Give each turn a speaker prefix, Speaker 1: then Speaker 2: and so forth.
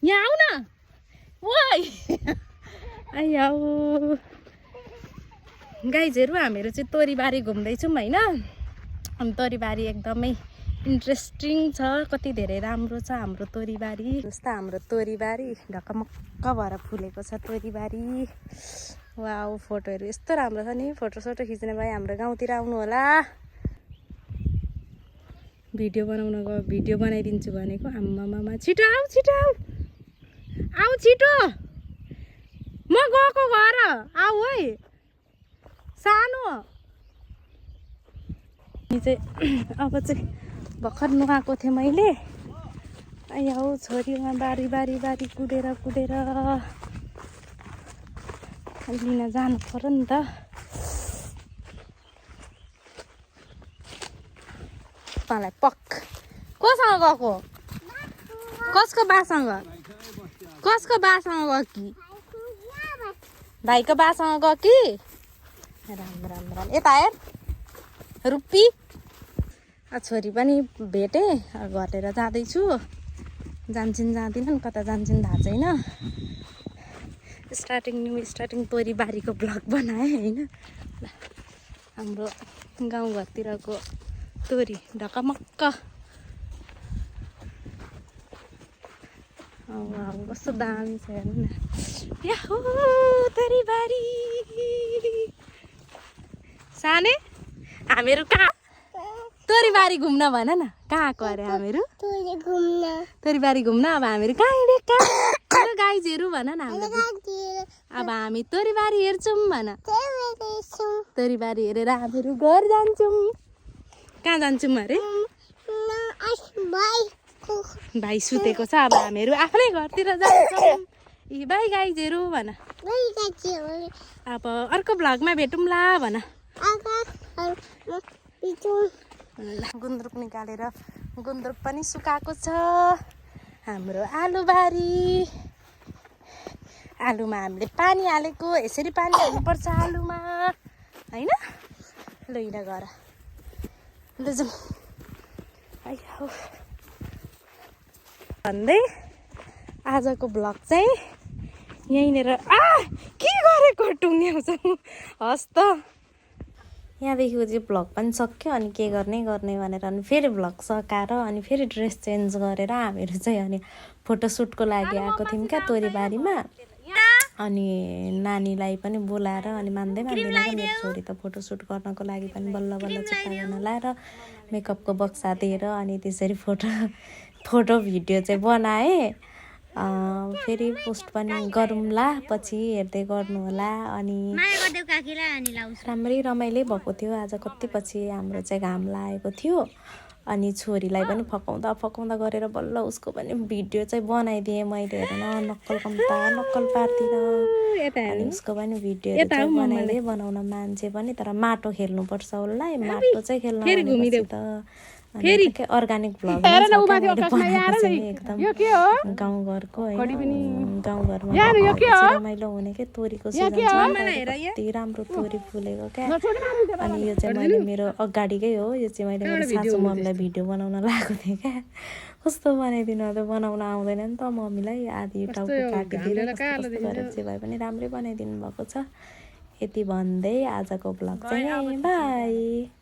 Speaker 1: यहाँ आऊ न ओइ आइयाउ गाइजहरू हामीहरू चाहिँ तोरीबारी घुम्दैछौँ होइन। अनि तोरीबारी एकदमै इन्ट्रेस्टिङ छ, कति धेरै राम्रो छ हाम्रो तोरीबारी। जस्तो हाम्रो तोरीबारी ढकमक्क भएर फुलेको छ तोरीबारी। वाउ फोटोहरू यस्तो राम्रो छ नि, फोटोसोटो खिच्ने भए हाम्रो गाउँतिर आउनु होला। भिडियो बनाइदिन्छु भनेको आम्मामा। छिटो आऊ आऊ छिटो, म गएको घर आऊ है सानो। अब चाहिँ भर्खर नुहाएको थिएँ मैले। आइयाउ छोरीमा बारी कुदेर लिन जानु पर्यो नि त। तँलाई पक कोसँग गएको, कसको बासँग गयो कि भाइको बासँग गयो कि। राम यता हेर रुप्पी। छोरी पनि भेटे घटेर जाँदैछु। जान्छन् जाँदिनन् कता जान्छन् थाहा छैन। न्यू स्टार्टिङ तोरीबारीको ब्लग बनाएँ होइन। हाम्रो गाउँघरतिरको तोरी ढकमक्क। कस्तो दामी छ हेर्नु न। याहु तोरीबारी साने। हामीहरू कहाँ तोरीबारी घुम्न भन न, कहाँ आएको अरे हामीहरू तोरीबारी घुम्न। अब हामीहरू कहाँ हिँडेका गाइजहरू भन न हाम्रो। अब हामी तोरीबारी हेर्छौँ भन। तोरीबारी हेरेर हामीहरू घर जान्छौँ। कहाँ जान्छौँ अरे भाइ सुतेको छ। अब हामीहरू आफ्नै घरतिर जान्छौँ। यी भाइ गाइजहरू भन। अब अर्को भ्लगमा भेटौँला भन। गुन्द्रुक निकालेर गुन्द्रुक पनि सुकाएको छ। हाम्रो आलुबारी, आलुमा हामीले पानी हालेको। यसरी पानी हाल्नुपर्छ आलुमा होइन। ल हिँड गर ल जाउँ। आइयाउ भन्दै आजको भ्लग चाहिँ यहीँनिर। के गरेको टुङ्ग्याउँछ हस् त। यहाँदेखिको चाहिँ भ्लग पनि सक्यो। अनि के गर्ने भनेर अनि फेरि भ्लग सकाएर अनि फेरि ड्रेस चेन्ज गरेर हामीहरू चाहिँ अनि फोटोसुटको लागि आएको थियौँ क्या तोरीबारीमा। अनि नानीलाई पनि बोलाएर अनि मान्दैन क्या मेरो छोरी त फोटोसुट गर्नको लागि पनि बल्ल चुट्टा गर्न लाएर मेकअपको बक्सा दिएर अनि त्यसरी फोटो भिडियो चाहिँ बनाएँ। फेरि पोस्ट पनि गरौँला, पछि हेर्दै गर्नु होला। अनि राम्रै रमाइलो भएको थियो आज। कति पछि हाम्रो चाहिँ घाम लागेको थियो। अनि छोरीलाई पनि फकाउँदा गरेर बल्ल उसको पनि भिडियो चाहिँ बनाइदिएँ मैले। हेरेन नक्कल पार्दिनँ। अनि उसको पनि भिडियो चाहिँ बनाइदिएँ। बनाउन मान्छे पनि तर माटो खेल्नुपर्छ उसलाई। माटो चाहिँ खेल्न त फेरि अर्गानिक भ्लग एकदम गाउँघरको होइन। गाउँघरमा रमाइलो हुने क्या तोरीको सिजन छ। कति राम्रो तोरी फुलेको क्या। अनि यो चाहिँ मैले मेरो अगाडिकै हो। यो चाहिँ मैले मेरो सासू मम्मीलाई भिडियो बनाउन लगाएको थिएँ क्या। कस्तो बनाइदिनु अब बनाउन आउँदैन नि त मम्मीलाई। आधी टाउको काटिदिएर कस्तो गरेर चाहिँ भए पनि राम्रै बनाइदिनु भएको छ। यति भन्दै आजको भ्लग चाहिँ बाई।